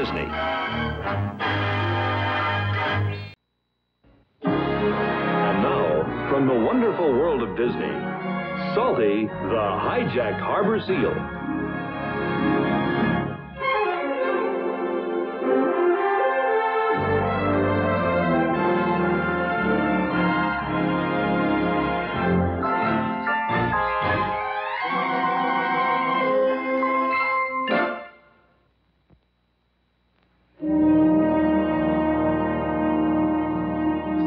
Disney. And now, from the wonderful world of Disney, Salty, the Hijacked Harbor Seal.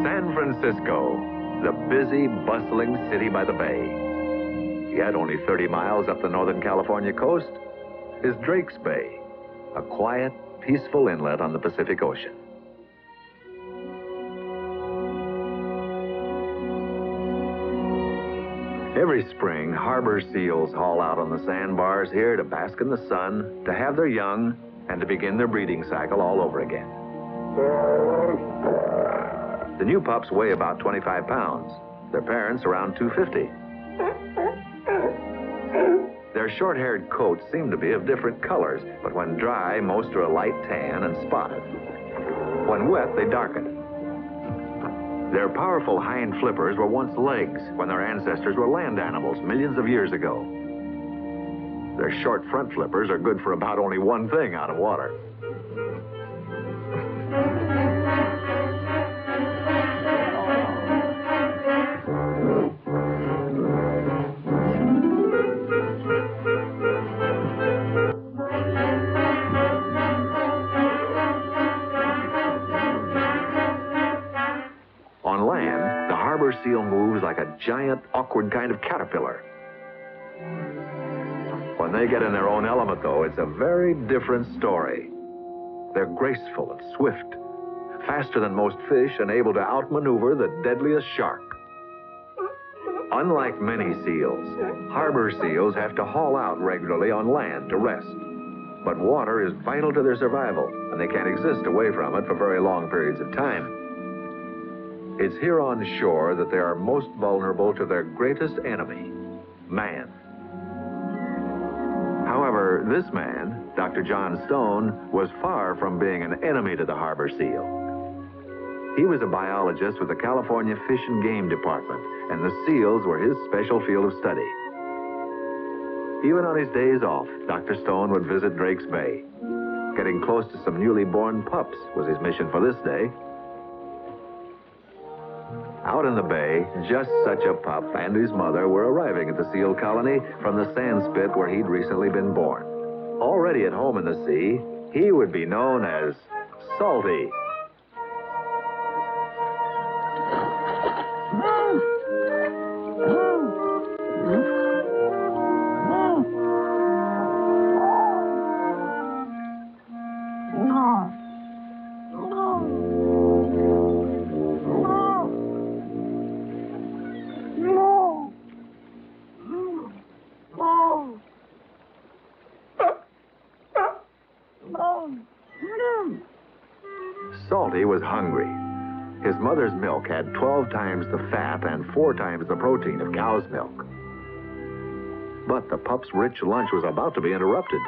San Francisco, the busy, bustling city by the bay. Yet only 30 miles up the Northern California coast is Drake's Bay, a quiet, peaceful inlet on the Pacific Ocean. Every spring, harbor seals haul out on the sandbars here to bask in the sun, to have their young, and to begin their breeding cycle all over again. The new pups weigh about 25 pounds. Their parents around 250. Their short-haired coats seem to be of different colors, but when dry, most are a light tan and spotted. When wet, they darken. Their powerful hind flippers were once legs when their ancestors were land animals millions of years ago. Their short front flippers are good for about only one thing out of water. On land, the harbor seal moves like a giant, awkward kind of caterpillar. When they get in their own element, though, it's a very different story. They're graceful and swift, faster than most fish and able to outmaneuver the deadliest shark. Unlike many seals, harbor seals have to haul out regularly on land to rest. But water is vital to their survival, and they can't exist away from it for very long periods of time. It's here on shore that they are most vulnerable to their greatest enemy, man. However, this man, Dr. John Stone, was far from being an enemy to the harbor seal. He was a biologist with the California Fish and Game Department, and the seals were his special field of study. Even on his days off, Dr. Stone would visit Drake's Bay. Getting close to some newly born pups was his mission for this day. Out in the bay, just such a pup and his mother were arriving at the seal colony from the sand spit where he'd recently been born. Already at home in the sea, he would be known as Salty. Salty was hungry. His mother's milk had 12 times the fat and 4 times the protein of cow's milk. But the pup's rich lunch was about to be interrupted.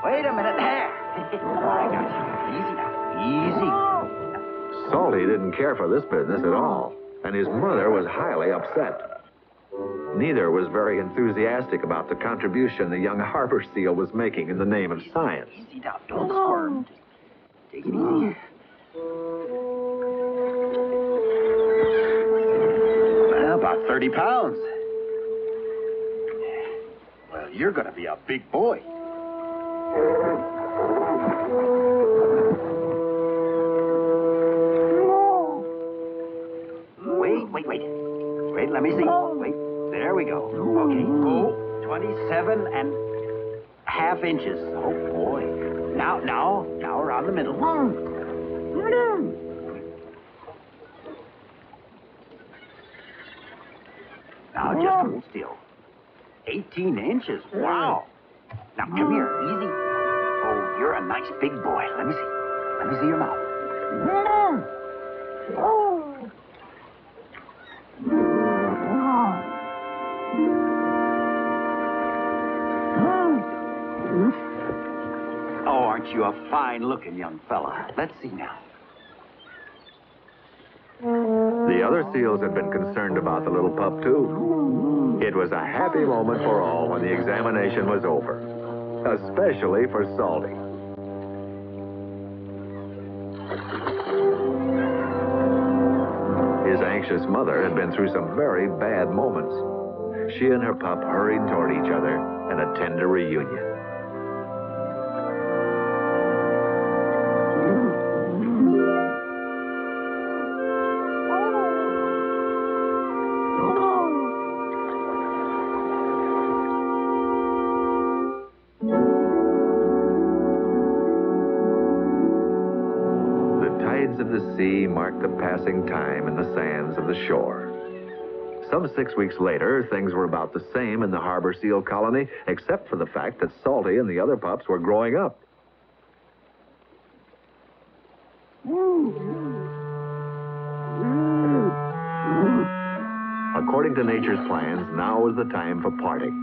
Wait a minute there. I got you. Easy now. Easy. Salty didn't care for this business at all, and his mother was highly upset. Neither was very enthusiastic about the contribution the young harbor seal was making in the name of science. Easy now. Don't squirm. Just take it easy. About 30 pounds. Well, you're going to be a big boy. Wait, let me see. Wait, there we go. Okay, 27.5 inches. Oh, boy. Now around the middle. Now just hold still. 18 inches. Wow. Now come here, easy. Oh, you're a nice big boy. Let me see. Let me see your mouth. Oh, aren't you a fine-looking young fella? Let's see now. The other seals had been concerned about the little pup, too. It was a happy moment for all when the examination was over, especially for Salty. His anxious mother had been through some very bad moments. She and her pup hurried toward each other in a tender reunion. Of the sea marked the passing time in the sands of the shore. Some 6 weeks later, things were about the same in the harbor seal colony, except for the fact that Salty and the other pups were growing up. According to nature's plans, now was the time for parting.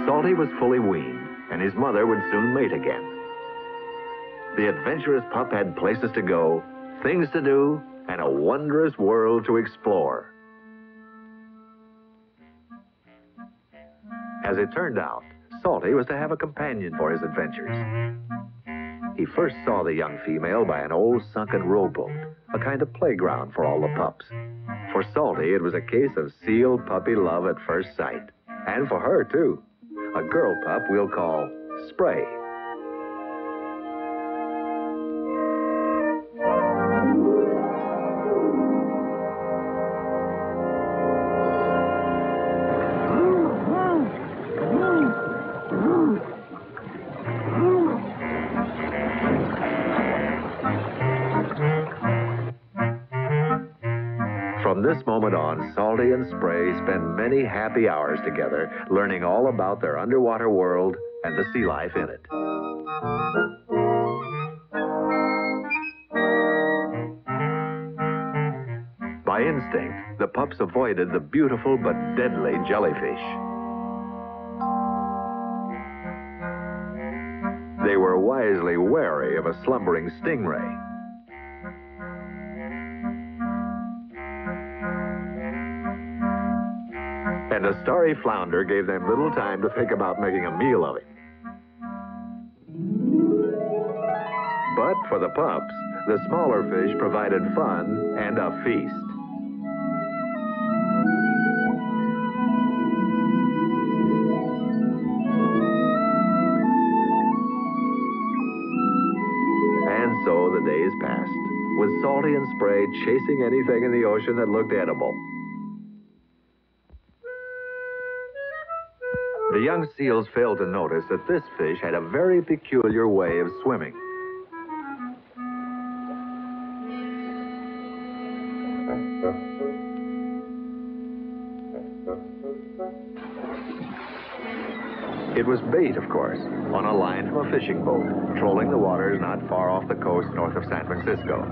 Salty was fully weaned, and his mother would soon mate again. The adventurous pup had places to go, things to do, and a wondrous world to explore. As it turned out, Salty was to have a companion for his adventures. He first saw the young female by an old sunken rowboat, a kind of playground for all the pups. For Salty, it was a case of seal puppy love at first sight. And for her, too. A girl pup we'll call Spray. From this moment on, Salty and Spray spent many happy hours together, learning all about their underwater world and the sea life in it. By instinct, the pups avoided the beautiful but deadly jellyfish. They were wisely wary of a slumbering stingray. And a starry flounder gave them little time to think about making a meal of it. But for the pups, the smaller fish provided fun and a feast. And so the days passed, with Salty and Spray chasing anything in the ocean that looked edible. The young seals failed to notice that this fish had a very peculiar way of swimming. It was bait, of course, on a line from a fishing boat, trolling the waters not far off the coast north of San Francisco.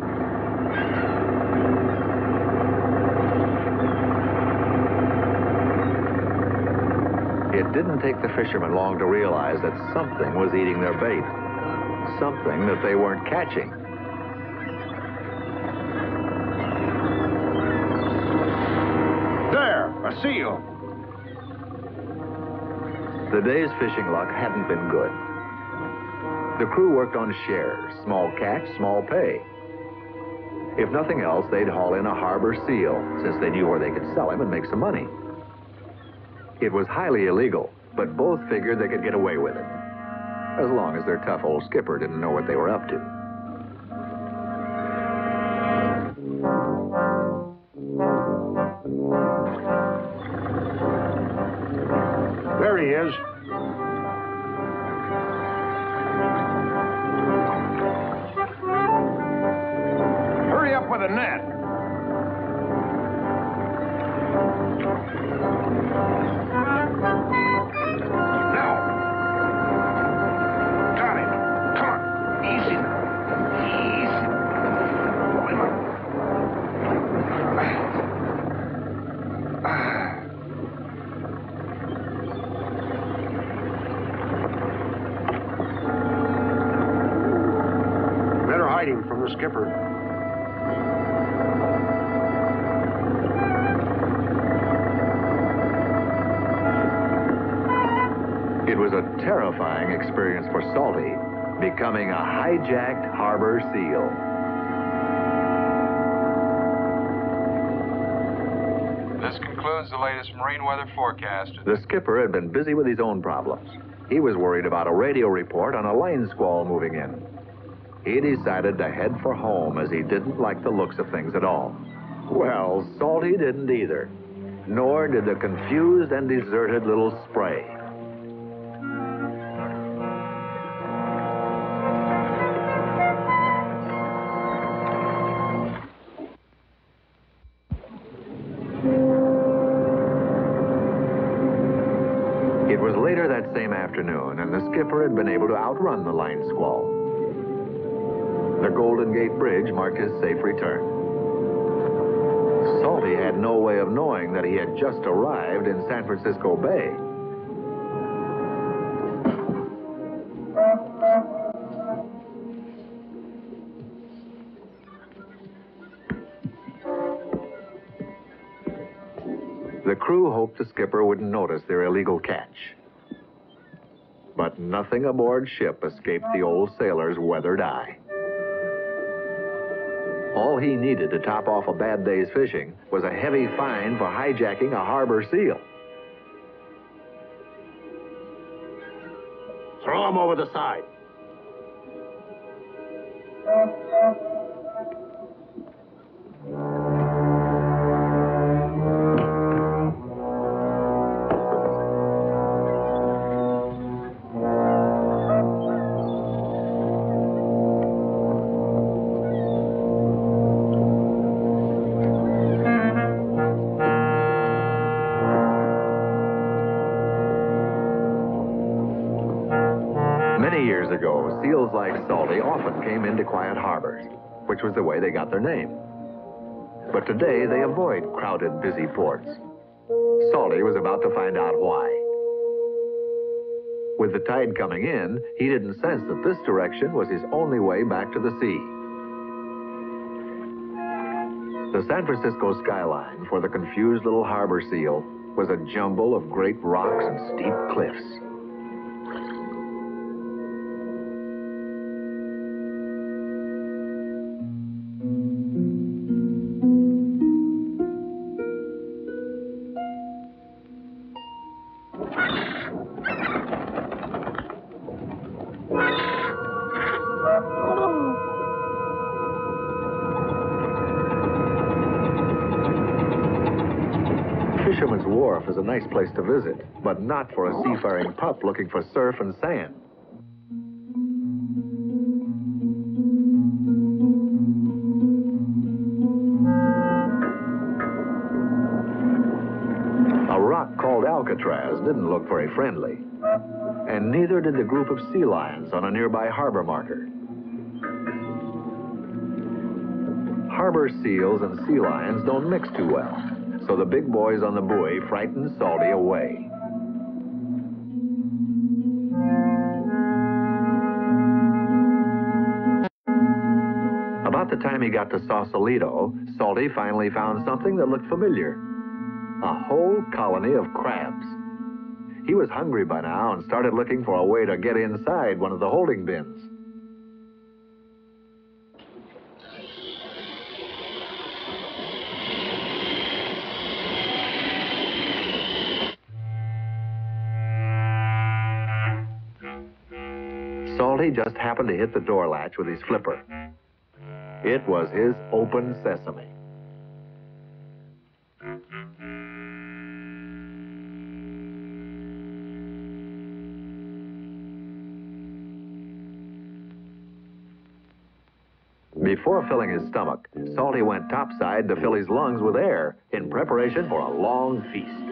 It didn't take the fishermen long to realize that something was eating their bait, something that they weren't catching. There, a seal. The day's fishing luck hadn't been good. The crew worked on shares, small catch, small pay. If nothing else, they'd haul in a harbor seal, since they knew where they could sell him and make some money. It was highly illegal, but both figured they could get away with it, as long as their tough old skipper didn't know what they were up to. There he is. Hurry up with the net. Now. Got him. Come on. Easy now. Easy. Pull him up. Better hide him from the skipper. It was a terrifying experience for Salty, becoming a hijacked harbor seal. This concludes the latest marine weather forecast. The skipper had been busy with his own problems. He was worried about a radio report on a line squall moving in. He decided to head for home as he didn't like the looks of things at all. Well, Salty didn't either, nor did the confused and deserted little Spray. It was later that same afternoon, and the skipper had been able to outrun the line squall. The Golden Gate Bridge marked his safe return. Salty had no way of knowing that he had just arrived in San Francisco Bay. The crew hoped the skipper wouldn't notice their illegal catch. But nothing aboard ship escaped the old sailor's weathered eye. All he needed to top off a bad day's fishing was a heavy fine for hijacking a harbor seal. Throw him over the side. Many years ago, seals like Salty often came into quiet harbors, which was the way they got their name. But today, they avoid crowded, busy ports. Salty was about to find out why. With the tide coming in, he didn't sense that this direction was his only way back to the sea. The San Francisco skyline for the confused little harbor seal was a jumble of great rocks and steep cliffs. Fisherman's Wharf is a nice place to visit, but not for a seafaring pup looking for surf and sand. A rock called Alcatraz didn't look very friendly, and neither did the group of sea lions on a nearby harbor marker. Harbor seals and sea lions don't mix too well, so the big boys on the buoy frightened Salty away. About the time he got to Sausalito, Salty finally found something that looked familiar. A whole colony of crabs. He was hungry by now and started looking for a way to get inside one of the holding bins. Salty just happened to hit the door latch with his flipper. It was his open sesame. Before filling his stomach, Salty went topside to fill his lungs with air in preparation for a long feast.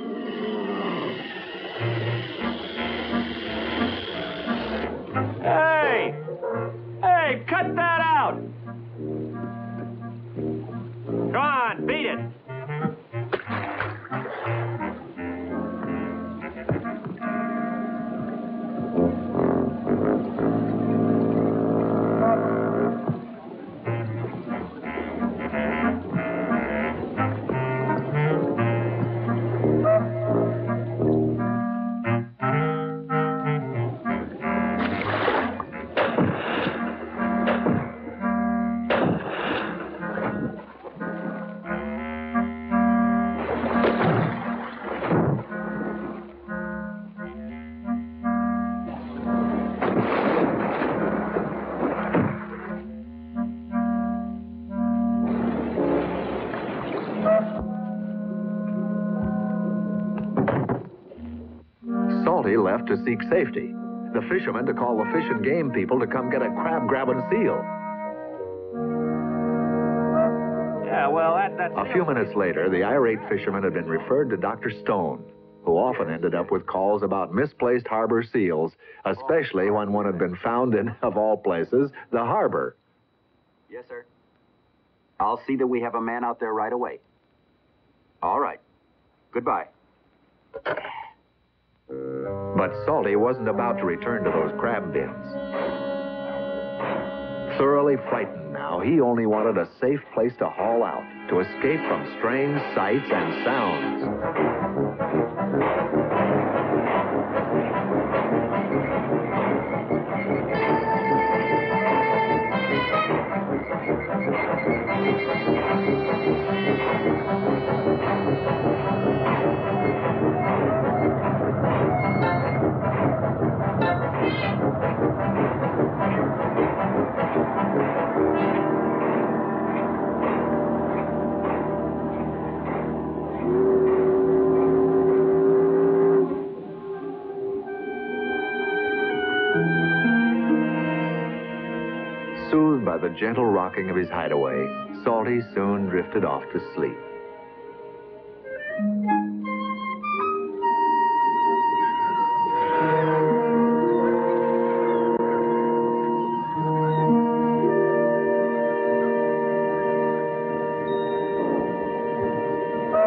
Hey! Hey, cut that out! Come on, beat it! Salty left to seek safety. The fishermen to call the fish and game people to come get a crab-grabbing seal. Yeah, well, that's... A few minutes later, the irate fisherman had been referred to Dr. Stone, who often ended up with calls about misplaced harbor seals, especially when one had been found in, of all places, the harbor. Yes, sir. I'll see that we have a man out there right away. All right. Goodbye. But Salty wasn't about to return to those crab bins. Thoroughly frightened now, he only wanted a safe place to haul out, to escape from strange sights and sounds. Soothed by the gentle rocking of his hideaway, Salty soon drifted off to sleep.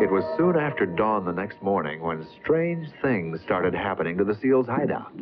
It was soon after dawn the next morning when strange things started happening to the seal's hideout.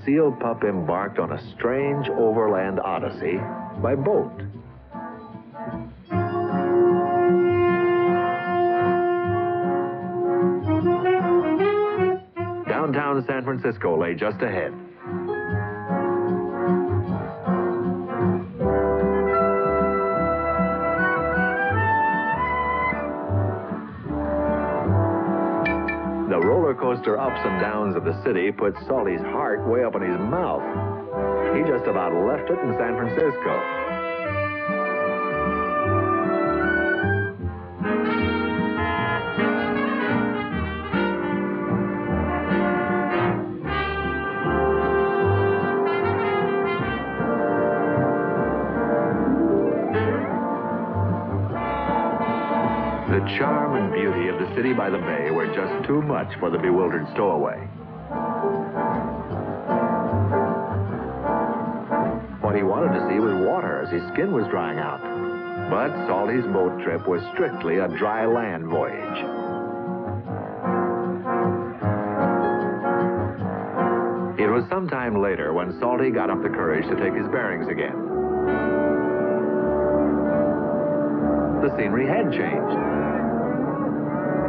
seal pup embarked on a strange overland odyssey by boat. Downtown San Francisco lay just ahead. The roller coaster ups and downs of the city put Salty's heart way up in his mouth. He just about left it in San Francisco. The charm and beauty of the city by the bay were just too much for the bewildered stowaway. What he wanted to see was water as his skin was drying out. But Salty's boat trip was strictly a dry land voyage. It was sometime later when Salty got up the courage to take his bearings again. The scenery had changed.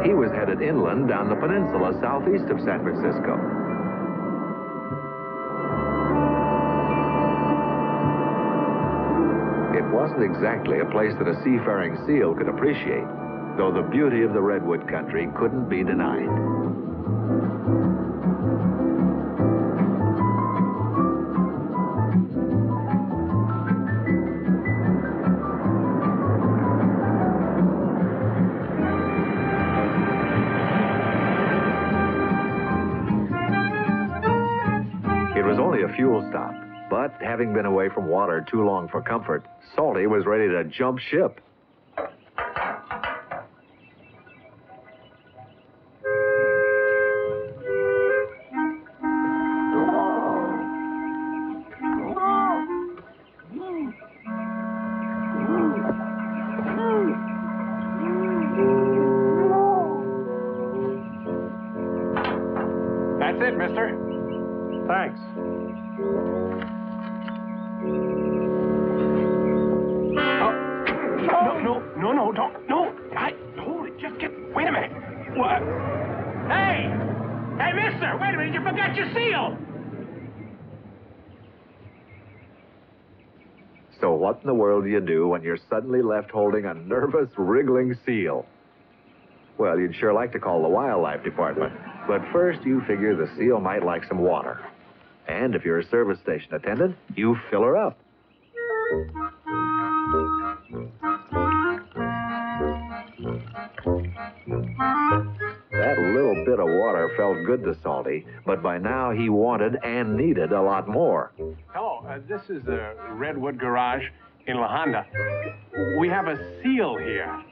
He was headed inland down the peninsula southeast of San Francisco. It wasn't exactly a place that a seafaring seal could appreciate, though the beauty of the redwood country couldn't be denied. A fuel stop, but having been away from water too long for comfort, Salty was ready to jump ship. That's it, mister. Thanks. No, don't, no. Hold it, just wait a minute. What? Hey, mister, wait a minute, you forgot your seal. So what in the world do you do when you're suddenly left holding a nervous, wriggling seal? Well, you'd sure like to call the wildlife department, but first you figure the seal might like some water. And if you're a service station attendant, you fill her up. That little bit of water felt good to Salty, but by now he wanted and needed a lot more. Hello, this is the Redwood Garage in La Honda. We have a seal here.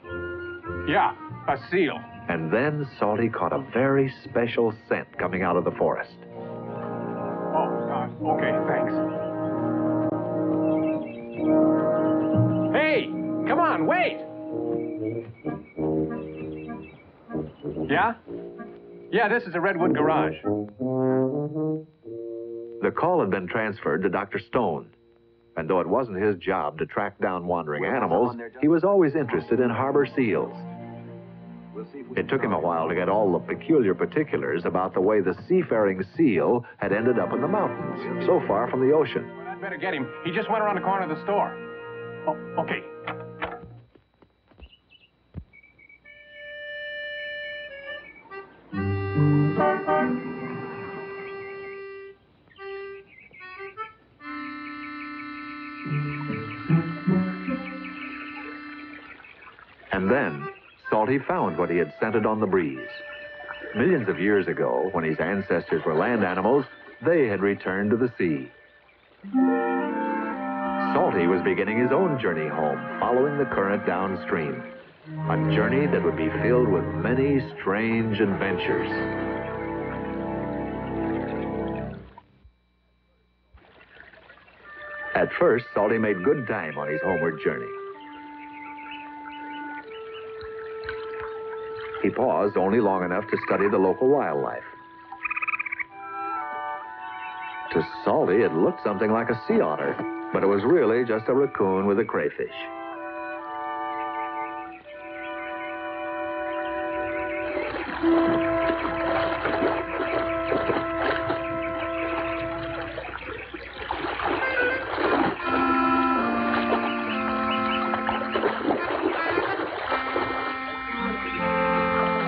Yeah, a seal. And then Salty caught a very special scent coming out of the forest. Oh, okay, thanks. Hey, come on, wait! Yeah? Yeah, this is the Redwood Garage. The call had been transferred to Dr. Stone. And though it wasn't his job to track down wandering animals, he was always interested in harbor seals. It took him a while to get all the peculiar particulars about the way the seafaring seal had ended up in the mountains, so far from the ocean. Well, I'd better get him. He just went around the corner of the store. Oh, okay. And then, Salty found what he had scented on the breeze. Millions of years ago, when his ancestors were land animals, they had returned to the sea. Salty was beginning his own journey home, following the current downstream. A journey that would be filled with many strange adventures. At first, Salty made good time on his homeward journey. He paused only long enough to study the local wildlife. To Salty, it looked something like a sea otter, but it was really just a raccoon with a crayfish.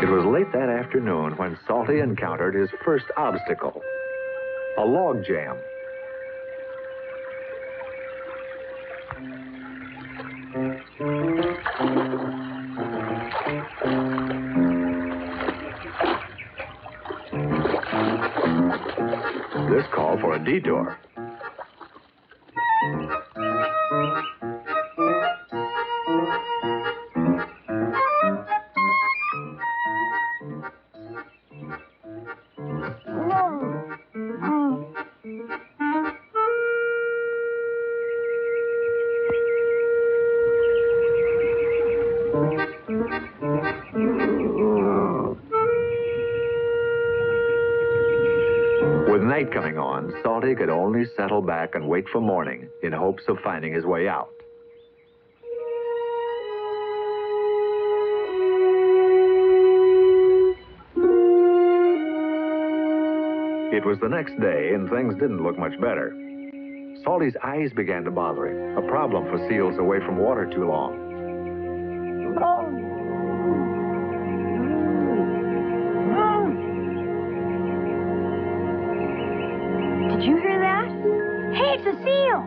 It was late that afternoon when Salty encountered his first obstacle, a log jam. This called for a detour. With night coming on, Salty could only settle back and wait for morning in hopes of finding his way out. It was the next day, and things didn't look much better. Salty's eyes began to bother him, a problem for seals away from water too long. Did you hear that? Hey, it's a seal!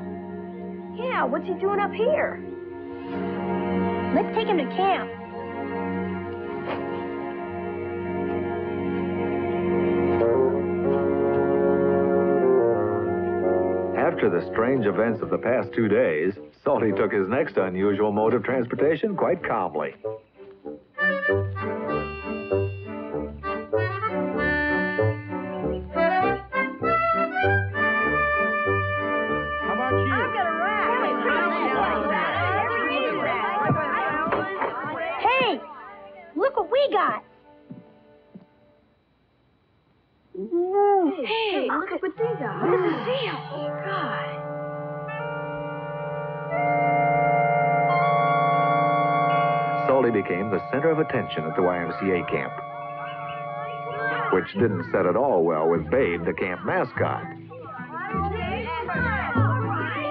Yeah, what's he doing up here? Let's take him to camp. After the strange events of the past 2 days, Salty took his next unusual mode of transportation quite calmly. Hey, look what we got. Hey, look at what they got. Look at the seal. Oh, God. Salty became the center of attention at the Y.M.C.A. camp, which didn't set at all well with Babe, the camp mascot.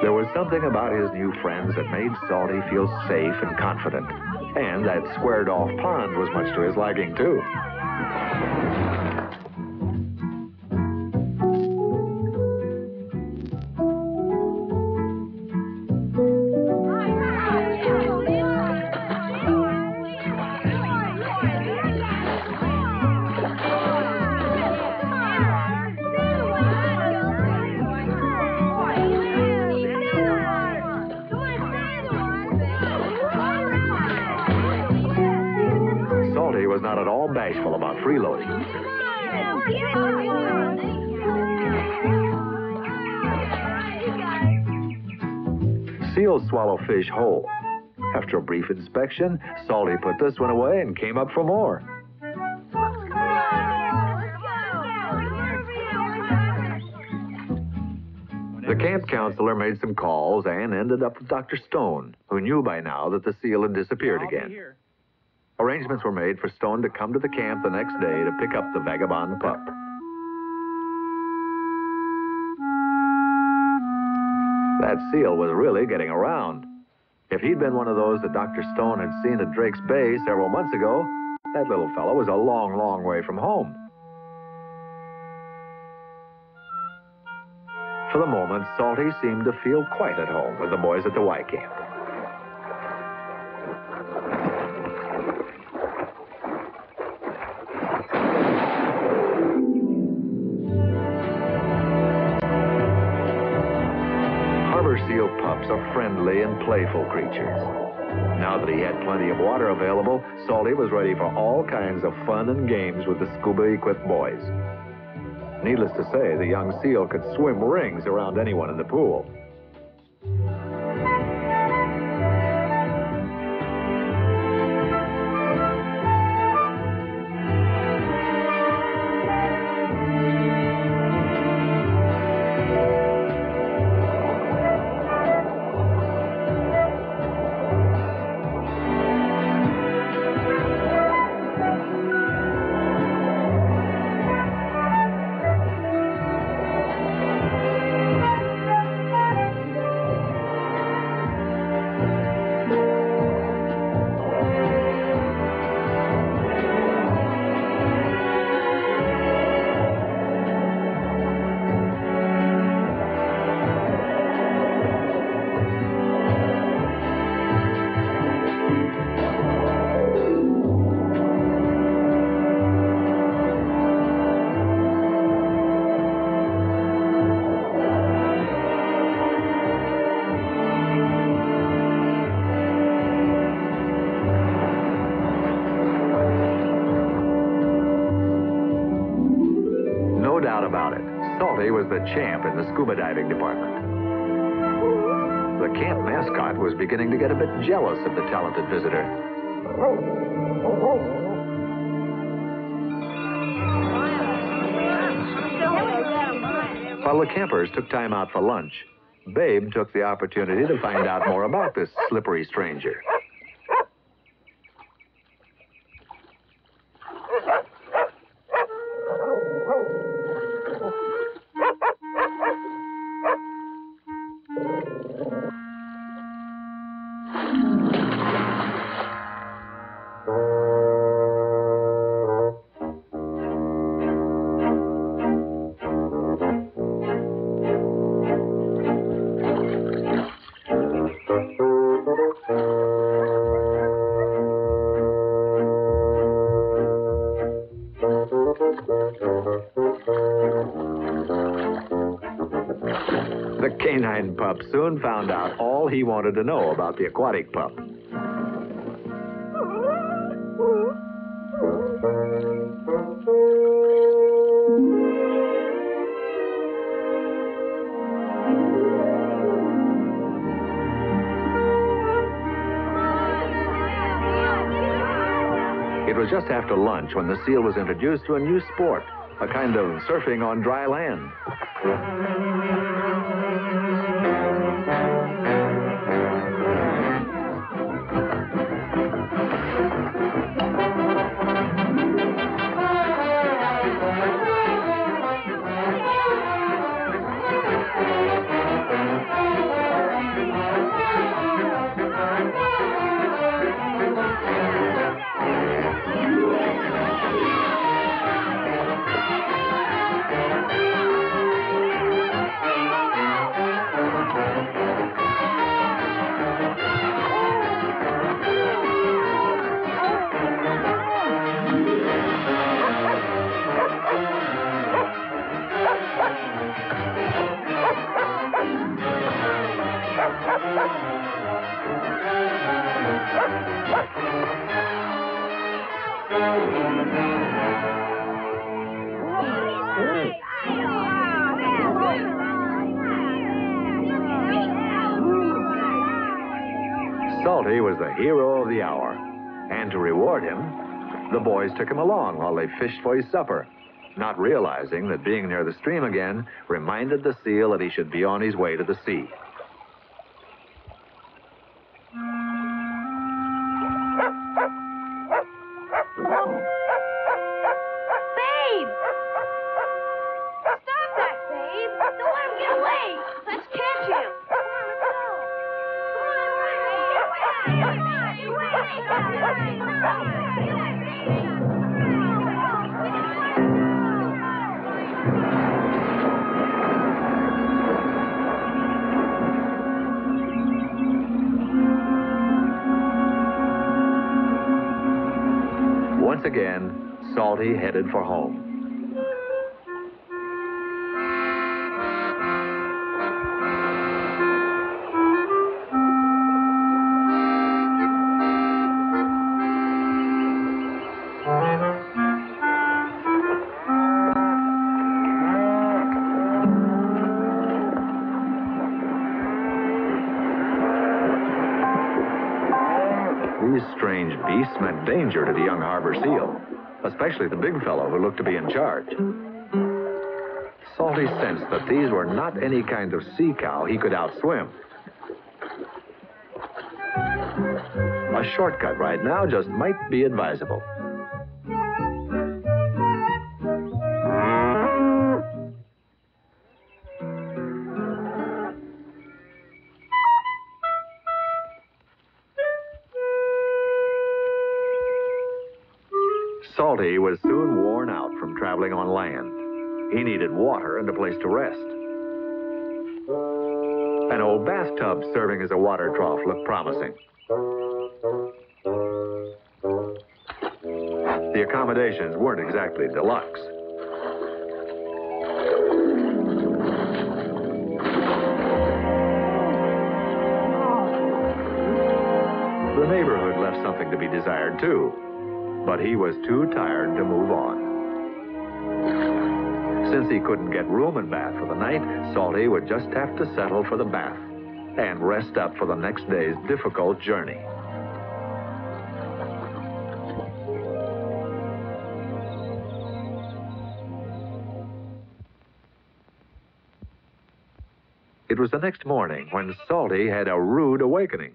There was something about his new friends that made Salty feel safe and confident, and that squared-off pond was much to his liking, too. Was not at all bashful about freeloading. Seals swallow fish whole. After a brief inspection, Salty put this one away and came up for more. The camp counselor made some calls and ended up with Dr. Stone, who knew by now that the seal had disappeared again. Arrangements were made for Stone to come to the camp the next day to pick up the vagabond pup. That seal was really getting around. If he'd been one of those that Dr. Stone had seen at Drake's Bay several months ago, that little fellow was a long, long way from home. For the moment, Salty seemed to feel quite at home with the boys at the Y camp. Seal pups are friendly and playful creatures. Now that he had plenty of water available, Salty was ready for all kinds of fun and games with the scuba-equipped boys. Needless to say, the young seal could swim rings around anyone in the pool. was the champ in the scuba diving department. The camp mascot was beginning to get a bit jealous of the talented visitor. While the campers took time out for lunch, Babe took the opportunity to find out more about this slippery stranger. The canine pup soon found out all he wanted to know about the aquatic pup. It was just after lunch when the seal was introduced to a new sport, a kind of surfing on dry land. Salty was the hero of the hour, and to reward him, the boys took him along while they fished for his supper, not realizing that being near the stream again reminded the seal that he should be on his way to the sea. Babe! Stop that, babe! Don't let him get away! Let's catch him! Once again, Salty headed for home. These strange beasts meant danger to the young harbor seal, especially the big fellow who looked to be in charge. Salty sensed that these were not any kind of sea cow he could outswim. A shortcut right now just might be advisable. Salty was soon worn out from traveling on land. He needed water and a place to rest. An old bathtub serving as a water trough looked promising. The accommodations weren't exactly deluxe. The neighborhood left something to be desired, too. But he was too tired to move on. Since he couldn't get room in Bath for the night, Salty would just have to settle for the bath and rest up for the next day's difficult journey. It was the next morning when Salty had a rude awakening.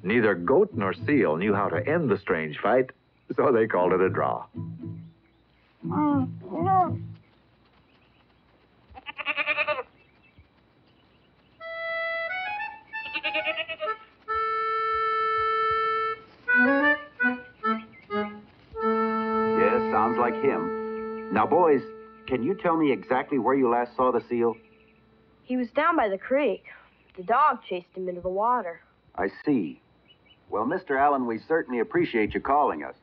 Neither goat nor seal knew how to end the strange fight, so they called it a draw. Yes, sounds like him. Now, boys, can you tell me exactly where you last saw the seal? He was down by the creek. The dog chased him into the water. I see. Well, Mr. Allen, we certainly appreciate you calling us.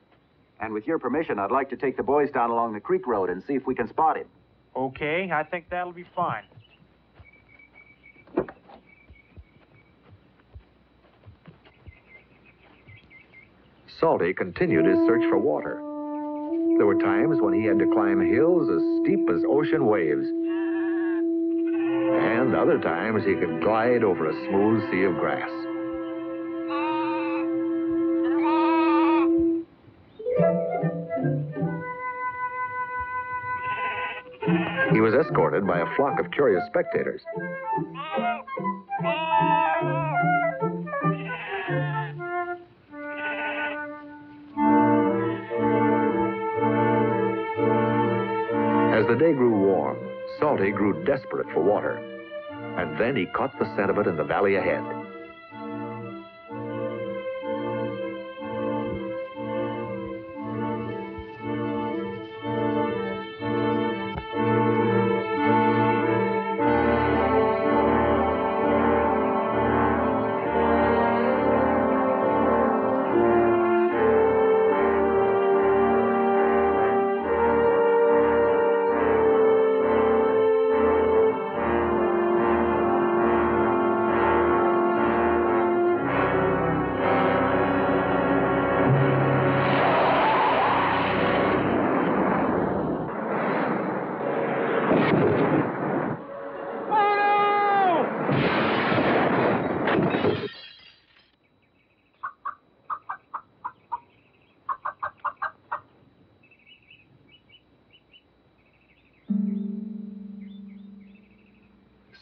And with your permission, I'd like to take the boys down along the creek road and see if we can spot him. Okay, I think that'll be fine. Salty continued his search for water. There were times when he had to climb hills as steep as ocean waves. And other times he could glide over a smooth sea of grass. He was escorted by a flock of curious spectators. As the day grew warm, Salty grew desperate for water. And then he caught the scent of it in the valley ahead.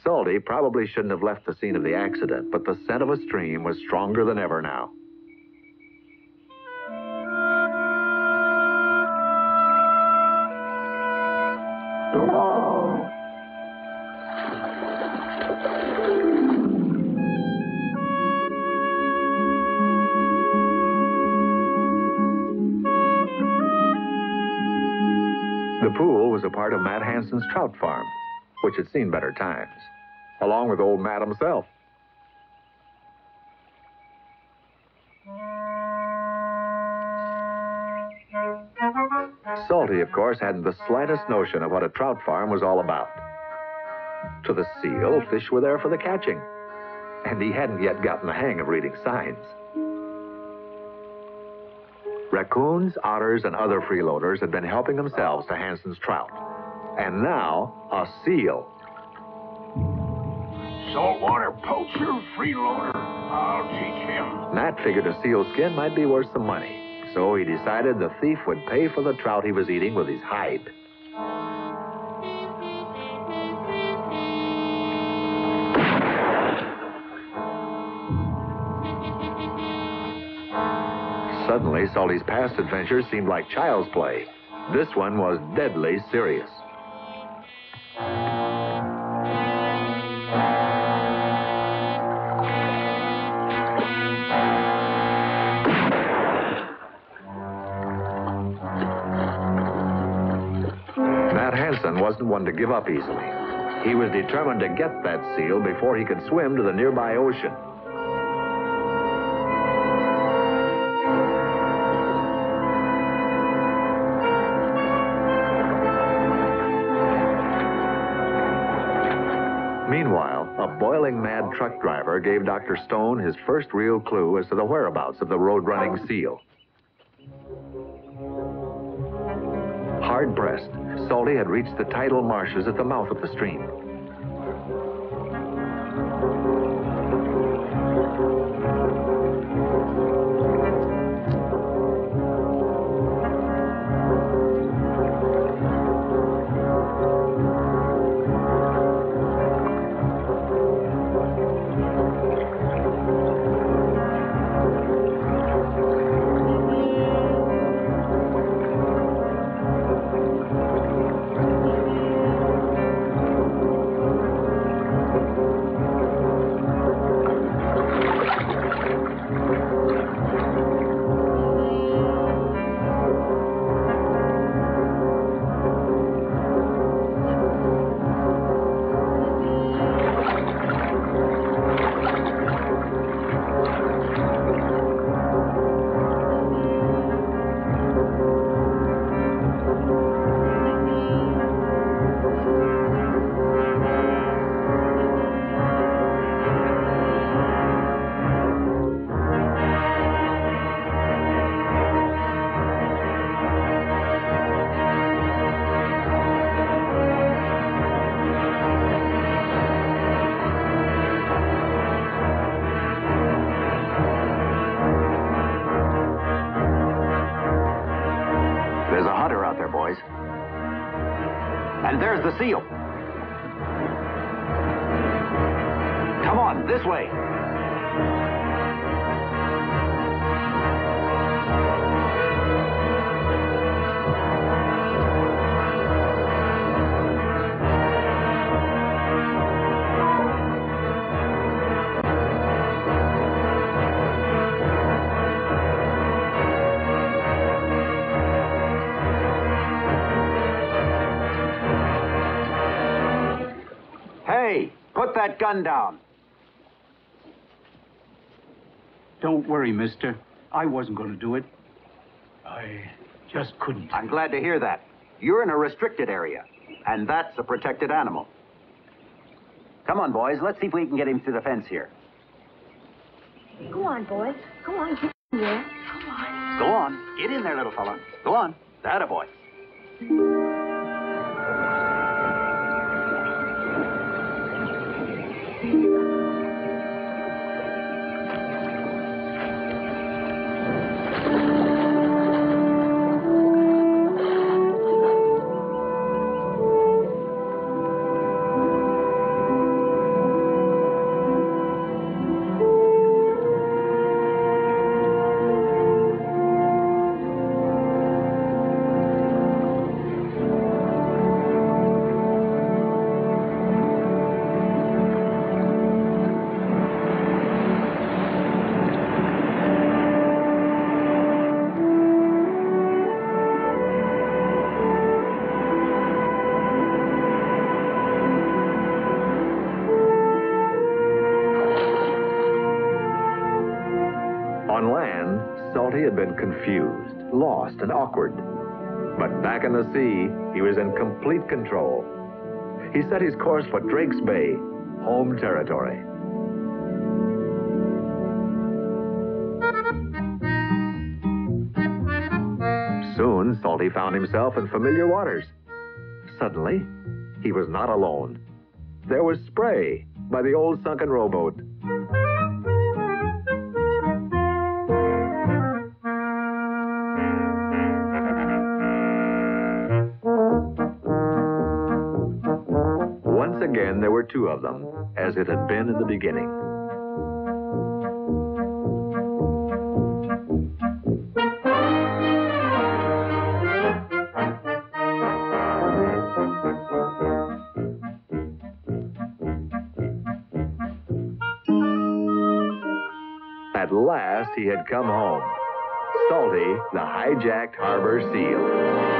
Salty probably shouldn't have left the scene of the accident, but the scent of a stream was stronger than ever now. The pool was a part of Matt Hanson's trout farm, which had seen better times, along with old Matt himself. Salty, of course, hadn't the slightest notion of what a trout farm was all about. To the seal, fish were there for the catching, and he hadn't yet gotten the hang of reading signs. Raccoons, otters, and other freeloaders had been helping themselves to Hanson's trout. And now, a seal. Saltwater poacher, freeloader. I'll teach him. Matt figured a seal skin might be worth some money, so he decided the thief would pay for the trout he was eating with his hide. Suddenly, Salty's past adventures seemed like child's play. This one was deadly serious. Hanson wasn't one to give up easily. He was determined to get that seal before he could swim to the nearby ocean. Meanwhile, a boiling mad truck driver gave Dr. Stone his first real clue as to the whereabouts of the road-running seal. Hard-pressed, Salty had reached the tidal marshes at the mouth of the stream. And there's the seal. Come on, this way. Put that gun down. Don't worry, mister. I wasn't going to do it. I just couldn't. I'm glad to hear that. You're in a restricted area, and that's a protected animal. Come on, boys. Let's see if we can get him through the fence here. Go on, boys. Go on, get in there. Come on. Go on. Get in there, little fella. Go on. That a boy. On land, Salty had been confused, lost, and awkward. But back in the sea, he was in complete control. He set his course for Drake's Bay, home territory. Soon, Salty found himself in familiar waters. Suddenly, he was not alone. There was Spray by the old sunken rowboat. Once again, there were two of them, as it had been in the beginning. last he had come home. Salty, the hijacked harbor seal.